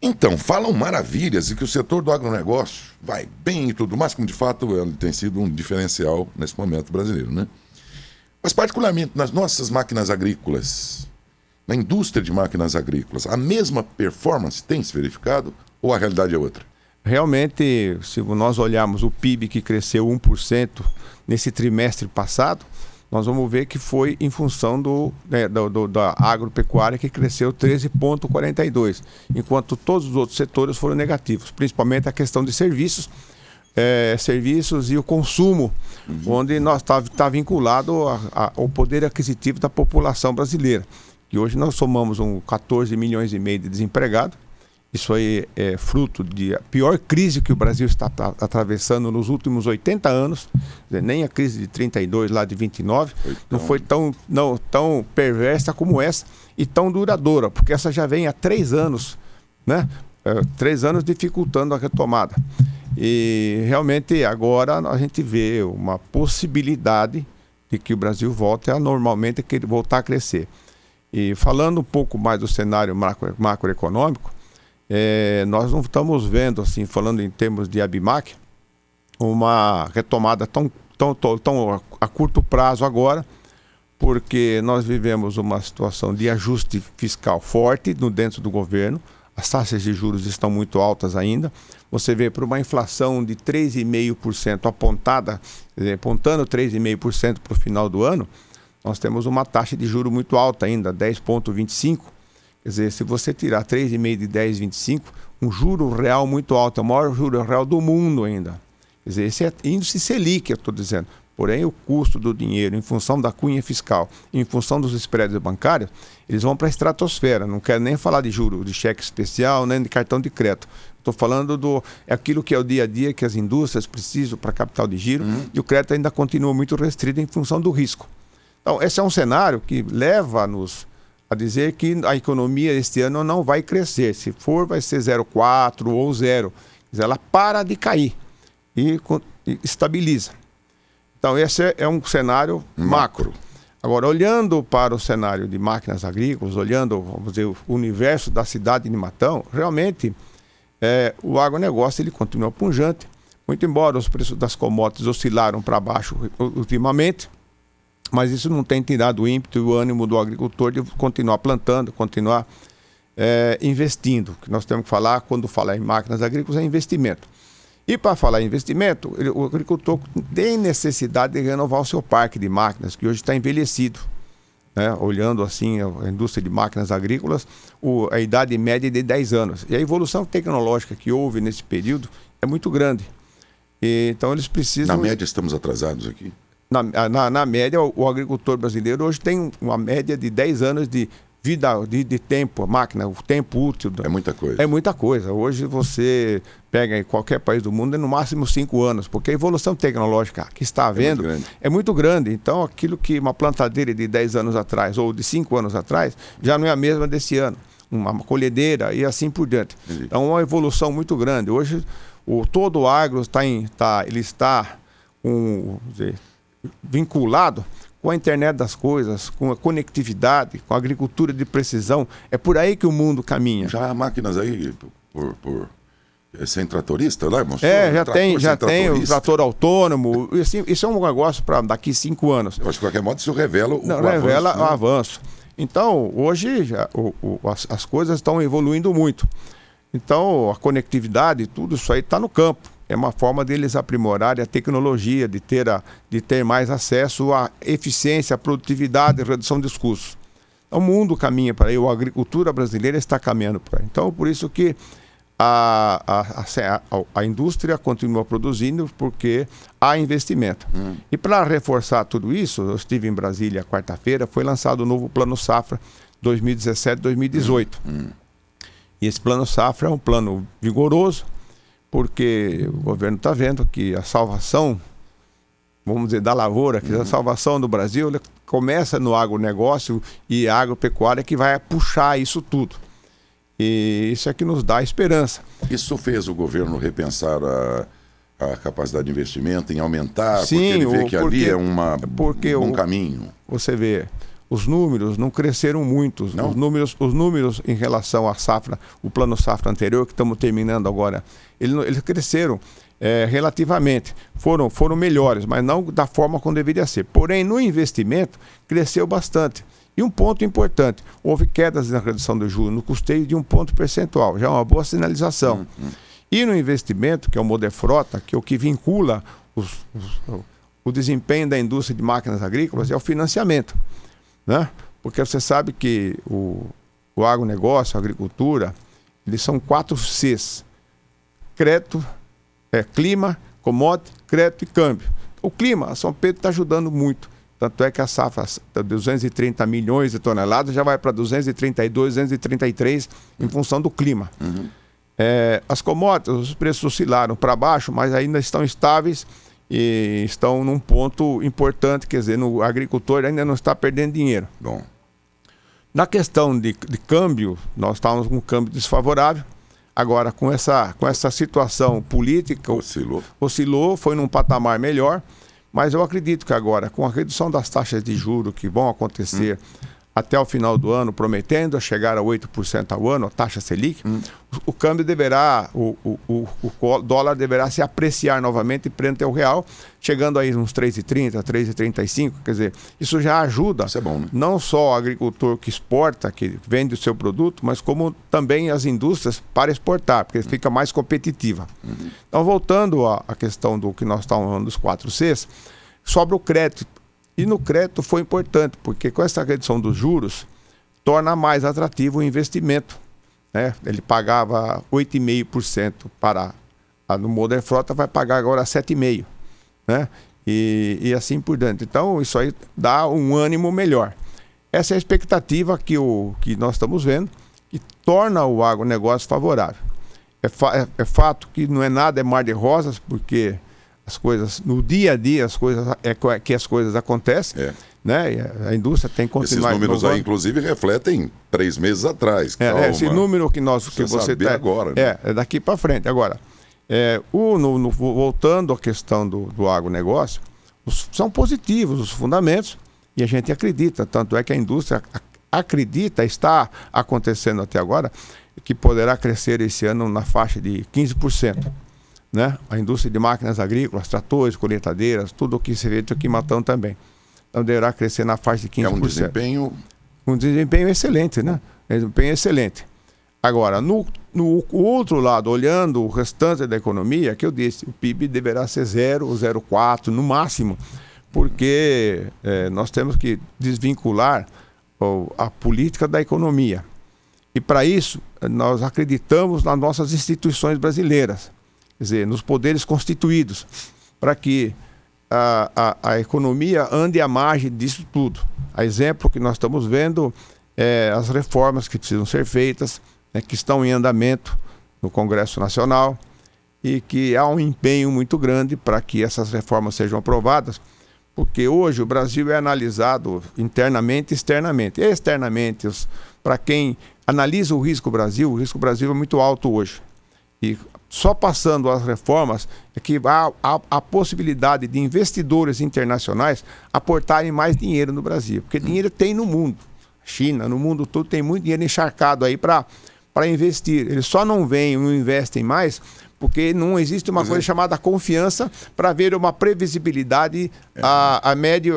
Então, falam maravilhas e que o setor do agronegócio vai bem e tudo mais, como de fato ele tem sido um diferencial nesse momento brasileiro, né? Mas particularmente nas nossas máquinas agrícolas, na indústria de máquinas agrícolas, a mesma performance tem se verificado ou a realidade é outra? Realmente, se nós olharmos o PIB que cresceu 1% nesse trimestre passado, nós vamos ver que foi em função da agropecuária, que cresceu 13,42%, enquanto todos os outros setores foram negativos, principalmente a questão de serviços e o consumo, onde nós tá vinculado ao poder aquisitivo da população brasileira. E hoje nós somamos 14 milhões e meio de desempregados. Isso aí é fruto da pior crise que o Brasil está atravessando nos últimos 80 anos. Nem a crise de 32, lá de 29, não foi tão perversa como essa e tão duradoura, porque essa já vem há 3 anos, né? 3 anos dificultando a retomada. E realmente agora a gente vê uma possibilidade de que o Brasil volte a normalmente voltar a crescer. E falando um pouco mais do cenário macroeconômico, nós não estamos vendo, assim, falando em termos de ABIMAQ, uma retomada tão a curto prazo agora, porque nós vivemos uma situação de ajuste fiscal forte dentro do governo, as taxas de juros estão muito altas ainda. Você vê por uma inflação de 3,5% apontando 3,5% para o final do ano, nós temos uma taxa de juros muito alta ainda, 10,25%. Quer dizer, se você tirar 3,5% de 10,25%, um juro real muito alto, é o maior juro real do mundo ainda. Quer dizer, esse é índice Selic, eu estou dizendo. Porém, o custo do dinheiro, em função da cunha fiscal, em função dos spreads bancários, eles vão para a estratosfera. Não quero nem falar de juro, de cheque especial, nem de cartão de crédito. Estou falando aquilo que é o dia a dia que as indústrias precisam para capital de giro, e o crédito ainda continua muito restrito em função do risco. Então, esse é um cenário que leva-nos a dizer que a economia este ano não vai crescer. Se for, vai ser 0,4 ou 0. Ela para de cair e estabiliza. Então, esse é um cenário macro. Agora, olhando para o cenário de máquinas agrícolas, olhando, vamos dizer, o universo da cidade de Matão, realmente o agronegócio ele continua pujante. Muito embora os preços das commodities oscilaram para baixo ultimamente, mas isso não tem tirado o ímpeto e o ânimo do agricultor de continuar plantando, continuar investindo. O que nós temos que falar, quando falar em máquinas agrícolas, é investimento. E para falar em investimento, o agricultor tem necessidade de renovar o seu parque de máquinas, que hoje está envelhecido. Né? Olhando assim a indústria de máquinas agrícolas, a idade média é de 10 anos. E a evolução tecnológica que houve nesse período é muito grande. Então eles precisam... Na média estamos atrasados aqui? Na média, o agricultor brasileiro hoje tem uma média de 10 anos de vida de tempo, a máquina, o tempo útil. É muita coisa. É muita coisa. Hoje você pega em qualquer país do mundo, é no máximo 5 anos, porque a evolução tecnológica que está havendo é muito grande. Então, aquilo que uma plantadeira de 10 anos atrás ou de 5 anos atrás, já não é a mesma desse ano. Uma colhedeira e assim por diante. Entendi. Então, uma evolução muito grande. Hoje, todo o agro está vinculado com a internet das coisas, com a conectividade, com a agricultura de precisão. É por aí que o mundo caminha. Já há máquinas aí sem tratorista, né, irmão? Já tem o trator autônomo. Isso é um negócio para daqui 5 anos. Mas, de qualquer modo, isso revela o avanço. Então, hoje, as coisas estão evoluindo muito. Então, a conectividade, tudo isso aí está no campo. É uma forma deles aprimorarem a tecnologia, de ter mais acesso à eficiência, à produtividade, à redução dos custos. Então, o mundo caminha para aí, a agricultura brasileira está caminhando para aí. Então, por isso que a indústria continua produzindo, porque há investimento. E para reforçar tudo isso, eu estive em Brasília quarta-feira, foi lançado o novo Plano Safra 2017-2018. E esse Plano Safra é um plano vigoroso, porque o governo está vendo que a salvação, vamos dizer, da lavoura, que a salvação do Brasil começa no agronegócio e a agropecuária que vai puxar isso tudo. E isso é que nos dá esperança. Isso fez o governo repensar a capacidade de investimento, em aumentar, sim, porque ele vê que ali é um caminho. Você vê, os números não cresceram muito. Os números em relação à safra, o plano safra anterior, que estamos terminando agora, eles cresceram relativamente. Foram melhores, mas não da forma como deveria ser. Porém, no investimento, cresceu bastante. E um ponto importante, houve quedas na redução do juros no custeio de 1 ponto percentual, já é uma boa sinalização. E no investimento, que é o Moderfrota, que é o que vincula o desempenho da indústria de máquinas agrícolas, é o financiamento, né? Porque você sabe que o agronegócio, a agricultura, eles são 4 Cs: crédito, clima, commodity, crédito e câmbio. O clima, a São Pedro está ajudando muito. Tanto é que a safra de 230 milhões de toneladas já vai para 232, 233 em função do clima. As commodities, os preços oscilaram para baixo, mas ainda estão estáveis e estão num ponto importante, quer dizer, o agricultor ainda não está perdendo dinheiro. Bom. Na questão de câmbio, nós estávamos com um câmbio desfavorável. Agora, com essa situação política, oscilou, foi num patamar melhor. Mas eu acredito que agora, com a redução das taxas de juros que vão acontecer até o final do ano, prometendo a chegar a 8% ao ano, a taxa Selic, o câmbio deverá, o dólar deverá se apreciar novamente frente ao real, chegando aí uns 3,30, 3,35, quer dizer, isso já ajuda. Isso é bom, né? Não só o agricultor que exporta, que vende o seu produto, mas como também as indústrias para exportar, porque fica mais competitiva. Então, voltando à questão do que nós estamos falando dos 4 Cs, sobra o crédito. E no crédito foi importante, porque com essa redução dos juros, torna mais atrativo o investimento, né? Ele pagava 8,5% no Moderfrota, vai pagar agora 7,5%, né? E assim por diante. Então, isso aí dá um ânimo melhor. Essa é a expectativa que nós estamos vendo, que torna o agronegócio favorável. É fato que não é nada, é mar de rosas, porque as coisas, no dia a dia, as coisas acontecem, né? E a indústria tem que continuar. Esses números aí, inclusive, refletem 3 meses atrás. Esse número que você tem agora, né? É daqui para frente. Agora, voltando à questão do agronegócio, são positivos os fundamentos e a gente acredita, tanto é que a indústria acredita, está acontecendo até agora, que poderá crescer esse ano na faixa de 15%. Né? A indústria de máquinas agrícolas, tratores, colheitadeiras, tudo o que se vê aqui matando também. Então deverá crescer na faixa de 15%. Um desempenho excelente, né? Desempenho excelente. Agora, no outro lado, olhando o restante da economia, que eu disse, o PIB deverá ser 0, 0,4 no máximo, porque nós temos que desvincular a política da economia. E para isso, nós acreditamos nas nossas instituições brasileiras. Quer dizer, nos poderes constituídos, para que a economia ande à margem disso tudo. A exemplo que nós estamos vendo as reformas que precisam ser feitas, né, que estão em andamento no Congresso Nacional e que há um empenho muito grande para que essas reformas sejam aprovadas, porque hoje o Brasil é analisado internamente e externamente. Externamente, para quem analisa o risco Brasil é muito alto hoje. E só passando as reformas é que há a possibilidade de investidores internacionais aportarem mais dinheiro no Brasil. Porque dinheiro tem no mundo. China, no mundo todo, tem muito dinheiro encharcado aí para investir. Eles só não vêm, não investem mais, porque não existe uma coisa chamada confiança para ver uma previsibilidade a médio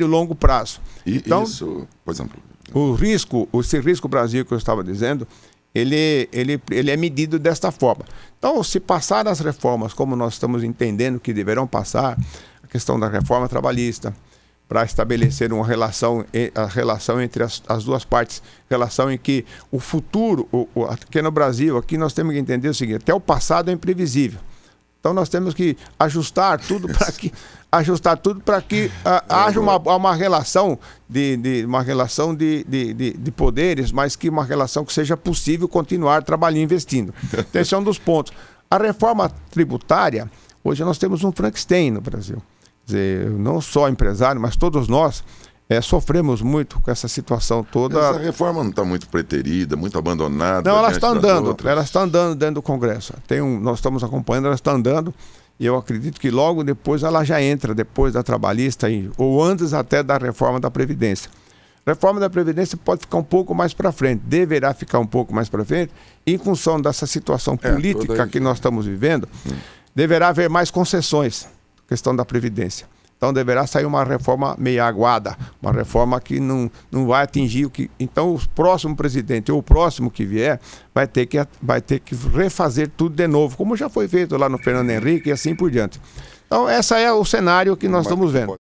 e longo prazo. Então, isso, por exemplo... Esse risco Brasil que eu estava dizendo, ele é medido desta forma. Então, se passar as reformas como nós estamos entendendo que deverão passar, a questão da reforma trabalhista, para estabelecer uma relação, a relação entre as duas partes, relação em que o futuro, aqui no Brasil, aqui nós temos que entender o seguinte: até o passado é imprevisível. Então nós temos que ajustar tudo para que haja uma relação de poderes, mas que uma relação que seja possível continuar trabalhando e investindo. Então, esse é um dos pontos. A reforma tributária, hoje nós temos um Frankenstein no Brasil. Quer dizer, não só empresário, mas todos nós sofremos muito com essa situação toda. Essa reforma não está muito preterida, muito abandonada. Não, ela está andando dentro do Congresso. Nós estamos acompanhando, ela está andando E eu acredito que logo depois ela já entra, depois da trabalhista, ou antes até da reforma da Previdência. A reforma da Previdência pode ficar um pouco mais para frente, deverá ficar um pouco mais para frente, em função dessa situação política que nós estamos vivendo, deverá haver mais concessões, questão da Previdência. Então deverá sair uma reforma meio aguada, uma reforma que não vai atingir o que... Então o próximo presidente ou o próximo que vier vai ter que refazer tudo de novo, como já foi feito lá no Fernando Henrique e assim por diante. Então esse é o cenário que nós estamos vendo.